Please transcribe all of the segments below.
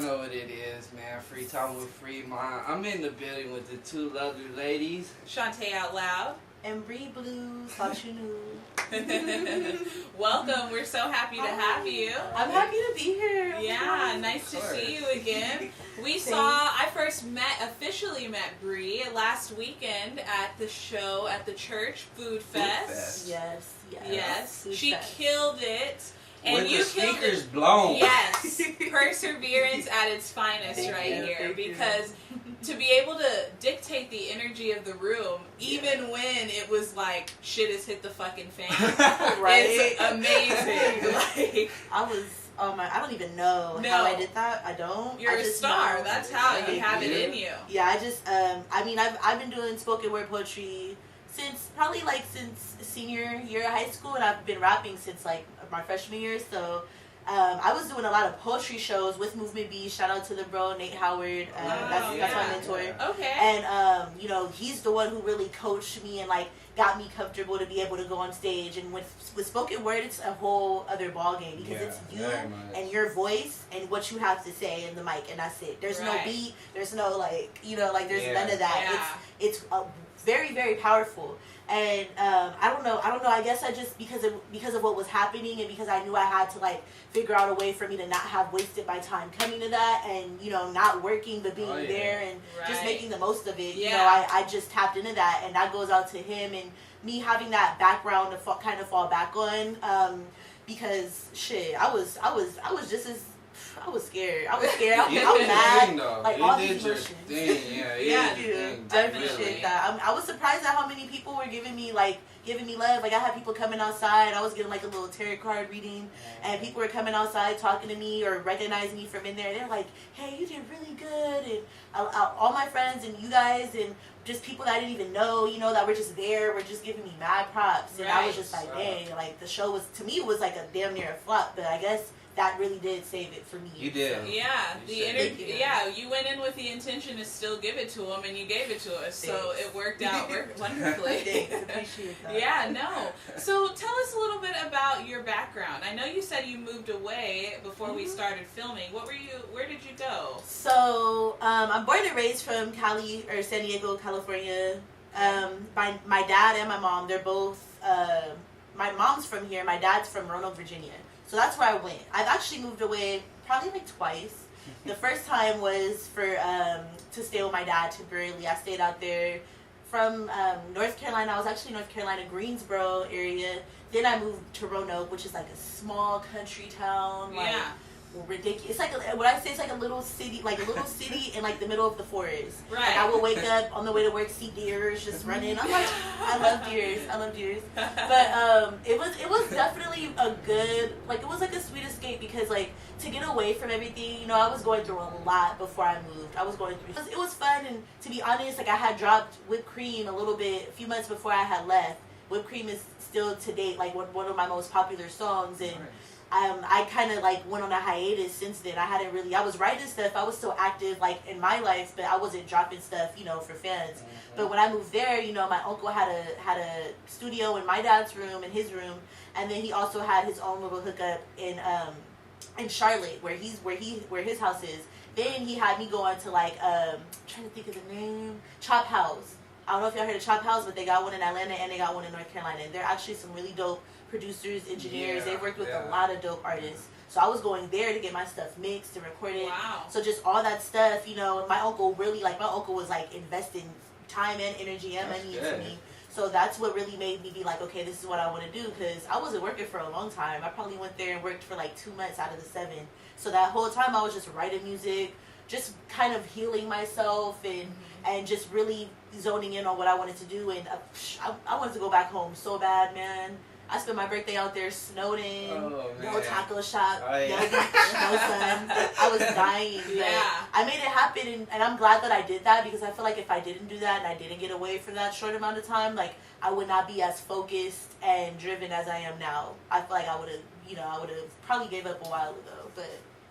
y'all know what it is, man. Free time with Free Mind. I'm in the building with the two lovely ladies. ShawnteOutLoud. And Bree Blues, thought you knew. Welcome. We're so happy to have you. I'm happy to be here. Yeah, nice to see you again. I officially met Bree last weekend at the show at the church, Food Fest. Yes. She killed it. And with you the speakers blown. Yes. Perseverance at its finest here. Because to be able to dictate the energy of the room, even when it was like, shit has hit the fucking fan. Right? It's amazing. I don't even know how I did that. I don't. You're a star. That's how you have it in you. Yeah, I've been doing spoken word poetry since senior year of high school, and I've been rapping since like my freshman year. So I was doing a lot of poetry shows with Movement B. Shout out to the bro Nate Howard. That's my mentor. Okay. And he's the one who really coached me and like got me comfortable to be able to go on stage. And with spoken word, it's a whole other ball game because it's you and your voice and what you have to say in the mic, and that's it. There's no beat. There's no there's none of that. Yeah. It's very, very powerful. And I don't know. I guess I just because of what was happening, and because I knew I had to like figure out a way for me to not have wasted my time coming to that, and not working but being there and just making the most of it. Yeah. I just tapped into that, and that goes out to him and me having that background to kind of fall back on. Because shit, I was just as. I was scared. I was mad. Like all these emotions. I appreciate that. I was surprised at how many people were giving me love. Like I had people coming outside. I was getting like a little tarot card reading, and people were coming outside talking to me or recognizing me from in there. They're like, "Hey, you did really good," and all my friends and you guys and just people that I didn't even know, that were just there, were just giving me mad props, and I was just like, dang, like the show was to me it was like a damn near a flop, but I guess that really did save it for me. You did. Yeah, the energy. Yeah, you went in with the intention to still give it to them, and you gave it to us. So it worked out wonderfully. Thanks, appreciate that. Yeah, no. So tell us a little bit about your background. I know you said you moved away before we started filming. Where did you go? So I'm born and raised from San Diego, California. My dad and my mom, they're both. My mom's from here. My dad's from Roanoke, Virginia. So that's where I went. I've actually moved away probably like twice. The first time was to stay with my dad temporarily. I stayed out there from North Carolina. I was actually in North Carolina, Greensboro area. Then I moved to Roanoke, which is like a small country town. Ridiculous. It's like what I say. It's like a little city in like the middle of the forest. Right. Like I would wake up on the way to work, see deers just running. I'm like, I love deers. But it was definitely a good, like it was like a sweet escape because like to get away from everything. I was going through a lot before I moved. It was fun, and to be honest, like I had dropped Whipped Cream a few months before I had left. Whipped Cream is still to date like one of my most popular songs, and I kind of like went on a hiatus since then. I was writing stuff. I was still active like in my life, but I wasn't dropping stuff, for fans. Mm-hmm. But when I moved there, my uncle had a studio in my dad's room, in his room, and then he also had his own little hookup in Charlotte, where his house is. Then he had me go on to like trying to think of the name, Chop House. I don't know if y'all heard of Chop House, but they got one in Atlanta and they got one in North Carolina. And they're actually some really dope producers, engineers. They've worked with a lot of dope artists. So I was going there to get my stuff mixed and recorded. Wow. So just all that stuff, my uncle was like investing time and energy and money into me. So that's what really made me be like, okay, this is what I want to do, because I wasn't working for a long time. I probably went there and worked for like 2 months out of the 7. So that whole time I was just writing music, just kind of healing myself and just really zoning in on what I wanted to do. And I wanted to go back home so bad, man. I spent my birthday out there, snowed in, no taco shop, no sun. I was dying. But I made it happen, and I'm glad that I did that, because I feel like if I didn't do that and I didn't get away for that short amount of time, like I would not be as focused and driven as I am now. I feel like I would have probably gave up a while ago, but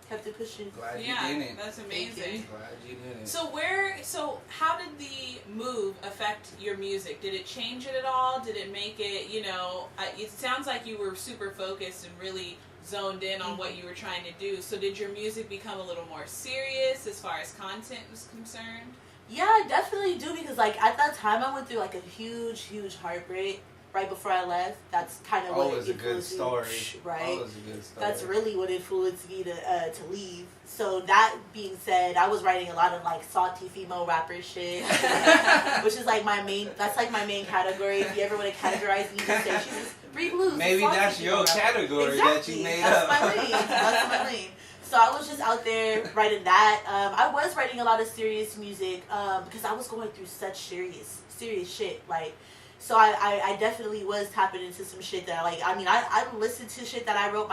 kept it pushing. Glad you didn't. That's amazing. Glad you didn't. So how did the move affect your music? Did it change it at all? Did it make it, it sounds like you were super focused and really zoned in on what you were trying to do. So did your music become a little more serious as far as content was concerned? Yeah, I definitely do, because like at that time I went through like a huge heartbreak right before I left. That's kind of what a good story. Right? Always a good story. That's really what influenced me to leave. So that being said, I was writing a lot of like salty female rapper shit, which is like my main. That's like my main category. If you ever want to categorize me, just say she's just Bree Blues. Maybe that's your category that you made up. That's my lane. That's my lane. So I was just out there writing that. I was writing a lot of serious music because I was going through such serious shit. Like, so I definitely was tapping into some shit that I listen to shit that I wrote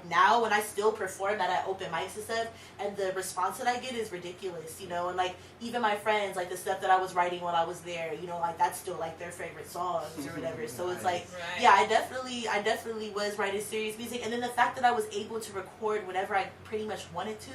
now when I still perform that at open mics and stuff, and the response that I get is ridiculous, you know, and like even my friends, like the stuff that I was writing while I was there, you know, like that's still like their favorite songs or whatever. So it's like, yeah, I definitely was writing serious music, and then the fact that I was able to record whenever I pretty much wanted to.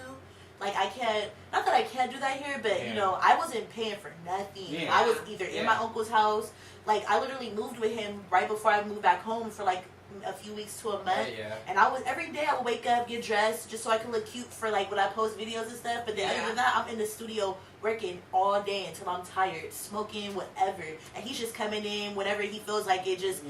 Like, not that I can't do that here, but, you know, I wasn't paying for nothing. Yeah. I was either in my uncle's house. Like, I literally moved with him right before I moved back home for, like, a few weeks to a month. And every day I would wake up, get dressed, just so I could look cute for, like, when I post videos and stuff. But then other than that, I'm in the studio working all day until I'm tired, smoking, whatever. And he's just coming in whenever he feels like it, just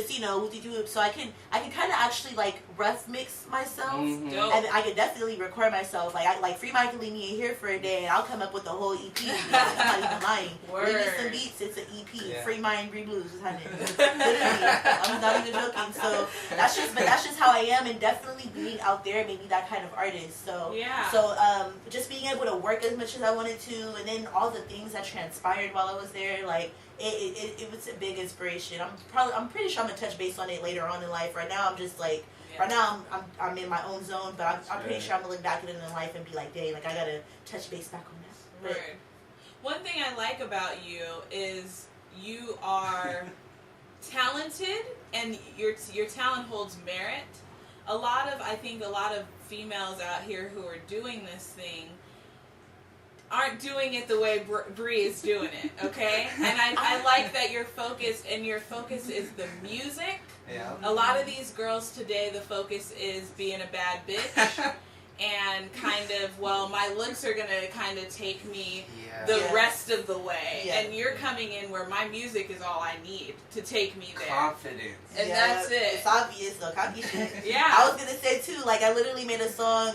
you know, whoop-de-doo. So I can kind of actually, like, rough mix myself. And I could definitely record myself. Like FreeMind can leave me in here for a day, and I'll come up with the whole EP. I'm not even lying. Leave me some beats, it's an EP. FreeMind Bree Blues is honey. Literally, I'm not even joking. So that's just how I am, and definitely being out there made me that kind of artist. So just being able to work as much as I wanted to, and then all the things that transpired while I was there, like it was a big inspiration. I'm pretty sure I'm gonna touch base on it later on in life. Right now I'm just like right now I'm in my own zone, but I'm pretty sure I'm gonna look back at it in life and be like, dang, like I gotta touch base back on that. Right. One thing I like about you is you are talented, and your talent holds merit. I think a lot of females out here who are doing this thing aren't doing it the way Bree is doing it, okay? And I like that your focus is the music. Yeah. A lot of these girls today, the focus is being a bad bitch. And kind of, well, my looks are going to kind of take me the rest of the way. Yeah. And you're coming in where my music is all I need to take me there. Confidence. And that's it. It's obvious, though. Copy shit. Yeah. I was going to say, too, like, I literally made a song.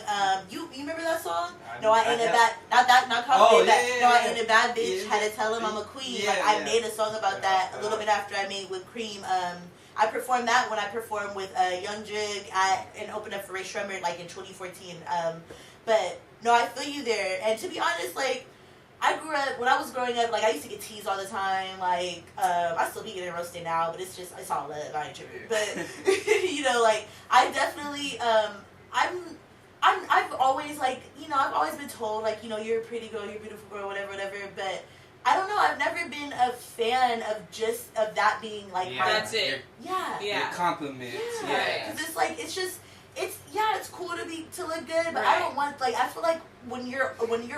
You remember that song? No, I ain't a bad, not confident. No, I ain't a bad bitch. Had to tell him I'm a queen. I made a song about that a little bit after I made with Cream. I performed that when I performed with Young Jig and opened up for Ray Shrummer, like, in 2014. But, no, I feel you there. And to be honest, like, I grew up, when I was growing up, like, I used to get teased all the time. Like, I still be getting roasted now, but it's all love. I ain't tripping. But, you know, like, I definitely, I've always, like, you know, I've always been told, like, you know, you're a pretty girl, you're a beautiful girl, whatever, but I don't know, I've never been a fan of that being, like, that's it. Your compliments. Yeah. Because it's, like, it's cool to look good, but I don't want, like, I feel like when you're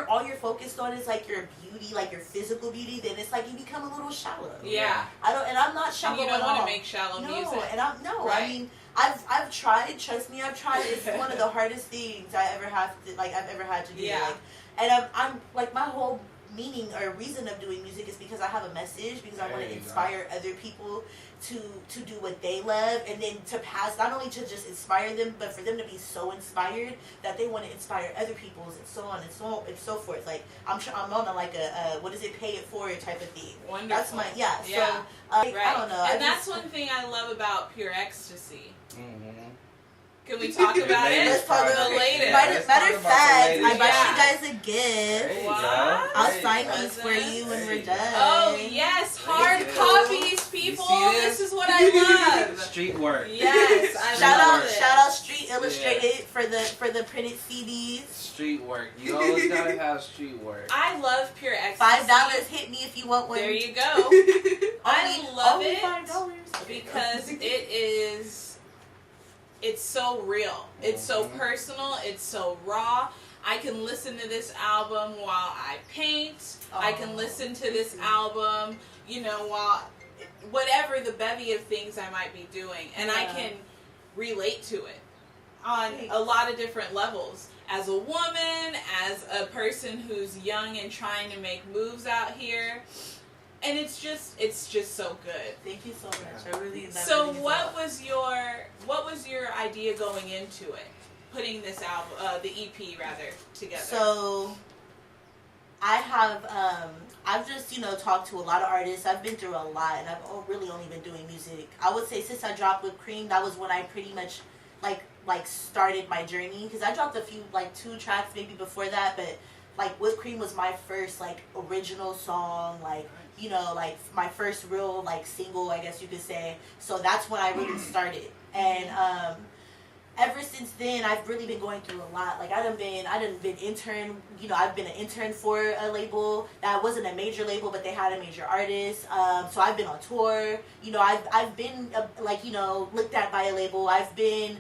all you're focused on is, like, your beauty, like, your physical beauty, then it's, like, you become a little shallow. Yeah. I'm not shallow at all. You don't want to make shallow music. I mean, I've tried, trust me, I've tried. It's one of the hardest things I've ever had to do. Yeah. Like, and I'm, like, my whole meaning or reason of doing music is because I have a message, because I want to inspire other people to do what they love, and then to pass, not only to just inspire them, but for them to be so inspired that they want to inspire other people, and so on and so forth. Like, I'm on a, like, a what is it, pay it forward type of thing. Wonderful. That's my So right. I don't know. And that's one thing I love about Pure Ecstasy. Can we talk about it? Let's talk about the latest. Matter of fact, I bought you guys a gift. What? I'll sign these for you when we're done. Oh, yes. Hard copies, people. This is what I love. Street work. Yes. Shout out Street Illustrated for the printed CDs. Street work. You always gotta have street work. I love Pure Ecstasy. $5 hit me if you want one. There you go. I love it because it's so real. It's so personal. It's so raw. I can listen to this album while I paint. I can listen to this album, you know, while whatever the bevy of things I might be doing, and I can relate to it. on a lot of different levels. As a woman, as a person who's young and trying to make moves out here. And it's just so good. Thank you so much. I really. So what was your idea going into it? Putting this album, the EP rather, together. So I have I've just talked to a lot of artists. I've been through a lot, and I've really only been doing music. I would say since I dropped Whipped Cream, that was when I pretty much like started my journey, because I dropped a few 2 tracks maybe before that, but Whipped Cream was my first original song, my first real single, I guess you could say. So that's when I really started, and ever since then I've really been going through a lot. I done been intern, I've been an intern for a label that wasn't a major label, but they had a major artist. So I've been on tour, I've been looked at by a label. I've been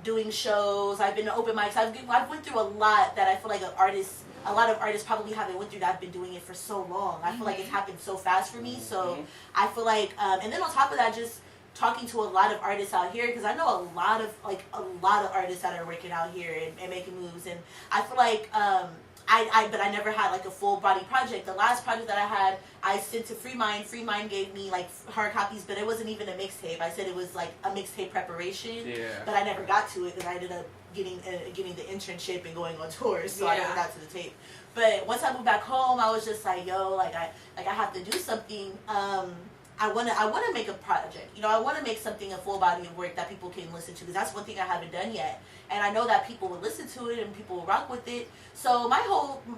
doing shows. I've been to open mics. I've went through a lot that I feel like a lot of artists probably haven't went through that. I've been doing it for so long. I feel like it's happened so fast for me. So I feel like, and then on top of that, just talking to a lot of artists out here, because I know a lot of artists that are working out here and making moves, and I feel like but I never had a full body project. The last project that I had, I sent to FreeMind. FreeMind gave me hard copies, but it wasn't even a mixtape. I said it was a mixtape preparation, but I never got to it because I ended up getting the internship and going on tours, so I never got to the tape. But once I moved back home, I was just I have to do something. I want to make a project. I want to make something, a full body of work that people can listen to, because that's one thing I haven't done yet. And I know that people will listen to it and people will rock with it. So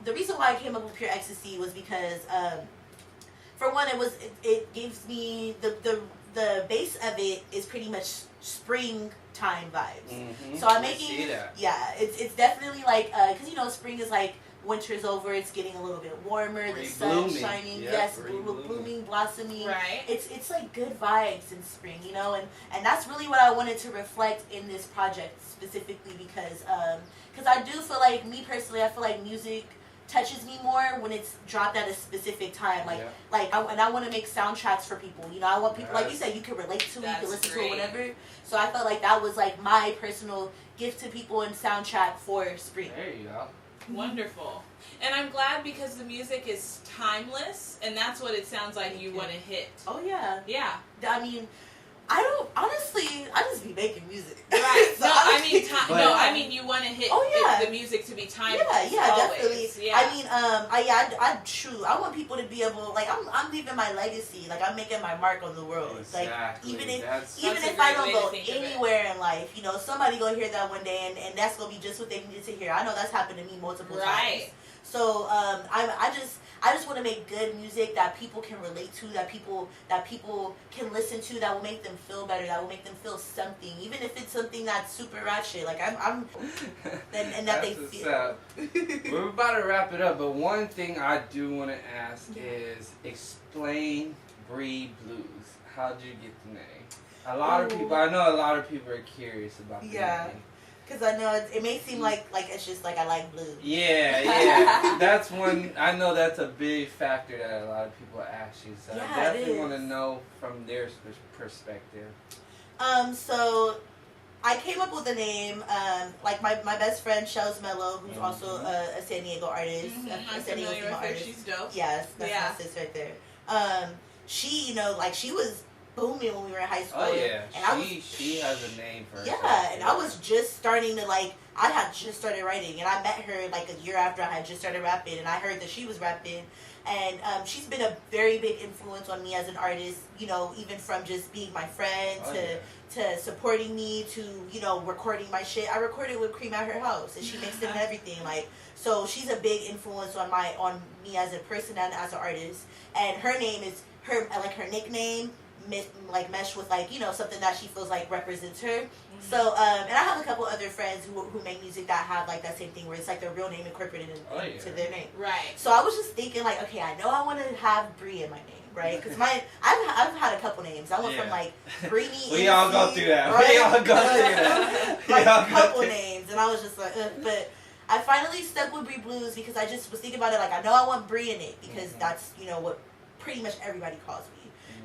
the reason why I came up with Pure Ecstasy was because, for one, it gives me the base of it is pretty much springtime vibes. So I'm making, it's definitely because spring is winter's over, it's getting a little bit warmer, the sun's shining, blooming, blossoming. Right. It's good vibes in spring, and that's really what I wanted to reflect in this project specifically, because I do feel like, me personally, I feel like music touches me more when it's dropped at a specific time. And I want to make soundtracks for people. I want people, like you said, you can relate to it, you can listen to it, whatever. So I felt like that was my personal gift to people and soundtrack for spring. There you go. Wonderful. And I'm glad, because the music is timeless, and that's what it sounds like you want to hit. Oh, yeah. Yeah. I mean, I just be making music. Right. So I mean you want to hit the music to be timeless. Yeah, always. Definitely. Yeah. I mean, I want people to be able, I'm leaving my legacy. I'm making my mark on the world. Exactly. Even if I don't go anywhere in life, somebody gonna hear that one day, and that's gonna be just what they needed to hear. I know that's happened to me multiple times. So I just want to make good music that people can relate to, that people can listen to, that will make them feel better, that will make them feel something, even if it's something that's super ratchet. And that they feel. We're about to wrap it up, but one thing I do want to ask is, explain Bree Blues. How'd you get the name? I know a lot of people are curious about the name. Because I know it may seem like it's just I like blues. Yeah. That's one. I know that's a big factor that a lot of people ask you. So I definitely want to know from their perspective. So I came up with a name. My best friend Shells Mello, who's also a San Diego artist, a San Diego female artist. She's dope. Yes, that's my sis right there. She, she was booming when we were in high school. Oh yeah, and she has a name for herself. Yeah, and I was just starting to I had just started writing, and I met her a year after I had just started rapping, and I heard that she was rapping, and she's been a very big influence on me as an artist. Even from just being my friend to supporting me to recording my shit. I recorded with Cream at her house, and she mixed it and everything. So she's a big influence on me as a person and as an artist. And her name is her nickname. Mesh with something that she feels represents her. So and I have a couple other friends who make music that have that same thing, where it's their real name incorporated into their name. Right. So I was just thinking okay, I know I want to have Bree in my name, right? Because I've had a couple names. I went from Breenie. We all go through that. Right? We all go through that. A couple names, and I was just but I finally stuck with Bree Blues because I just was thinking about it. I know I want Bree in it because that's what pretty much everybody calls me.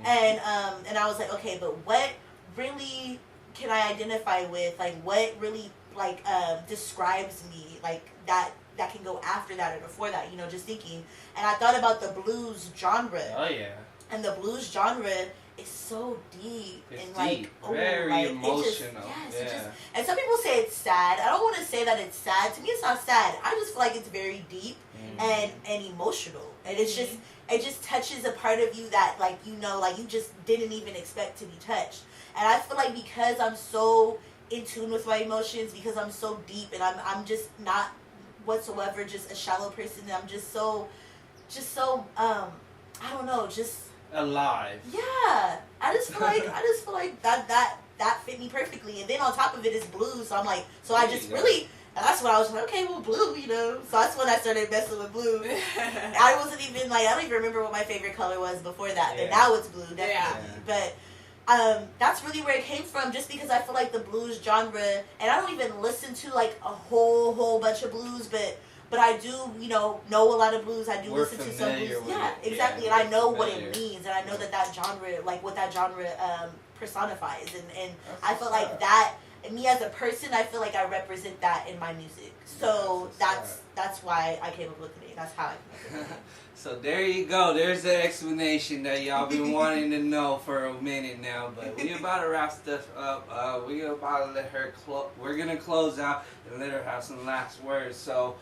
And I was okay, but what really can I identify with? What really like describes me, like that can go after that or before that, you know, just thinking. And I thought about the blues genre. Oh yeah. And the blues genre is so deep and like deep. Very like, emotional. And some people say it's sad. I don't want to say that it's sad. To me, it's not sad. I just feel like it's very deep and emotional, and it's just it just touches a part of you that like you know like you just didn't even expect to be touched. And I feel like because I'm so in tune with my emotions, because I'm so deep, and I'm just not whatsoever just a shallow person. And I'm just so I don't know, just alive. Yeah, I just feel like that fit me perfectly. And then on top of it is blue, so I'm like, so I just really, and that's when I was like, okay, well, blue, you know. So that's when I started messing with blue. I wasn't even like, I don't even remember what my favorite color was before that, but now it's blue, definitely. Yeah. But that's really where it came from, just because I feel like the blues genre, and I don't even listen to like a whole bunch of blues, but I do, you know a lot of blues. I do listen to some blues. Yeah, exactly. And I know what it means, and I know that genre, like what that genre personifies, and I feel like that. Me as a person, I feel like I represent that in my music. So that's why I came up with it. That's how I came up with it. So there you go. There's the explanation that y'all been wanting to know for a minute now. But we about to wrap stuff up. We about to let her we're gonna close out and let her have some last words. So,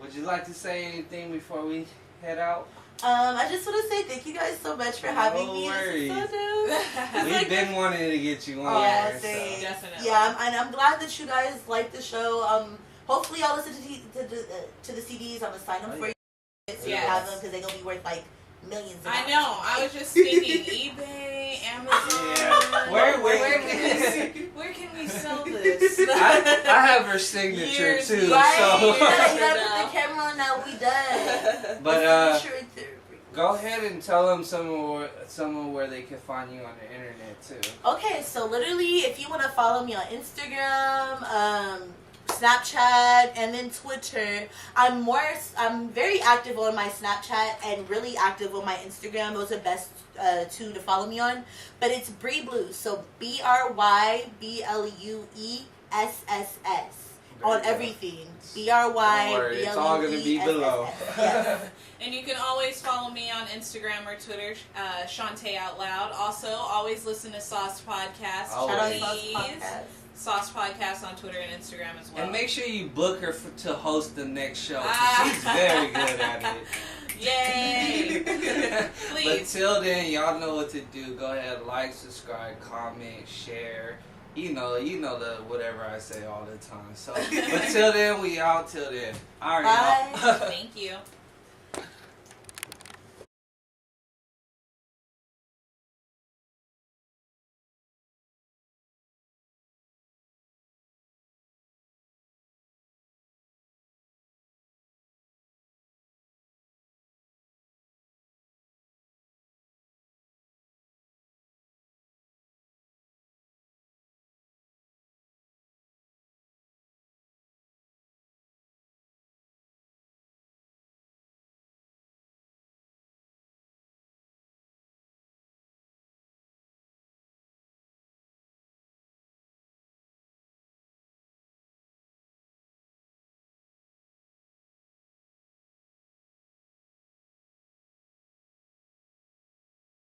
would you like to say anything before we head out? I just want to say thank you guys so much for having me. Worries. This is so dope. We've been wanting to get you on here. So. Definitely. Yeah, and I'm glad that you guys like the show. Hopefully y'all listen to the CDs. I'm going to sign them for you. So you have them, because they're going to be worth like millions of dollars. I know. I was just thinking eBay, Amazon. Yeah. Where can we sell this? I have her signature too. Right? So. You gotta put the camera on now. We done. But go ahead and tell them some where they can find you on the internet too. Okay, so literally, if you want to follow me on Instagram, Snapchat, and then Twitter, I'm very active on my Snapchat and really active on my Instagram. Those are the best two to follow me on. But it's Bree Blues, so BRYBLUESSS on everything. BRYBLUESSS. It's all gonna be below. Yes. And you can always follow me on Instagram or Twitter, ShawnteOutLoud. Also, always listen to Sauce Podcast. Shout out Sauce Podcast. Sauce Podcast on Twitter and Instagram as well. And make sure you book her to host the next show. She's very good at it. Yay! Please. But till then, y'all know what to do. Go ahead, like, subscribe, comment, share. You know the whatever I say all the time. So, but till then, we out. Till then. All right. Bye. Thank you.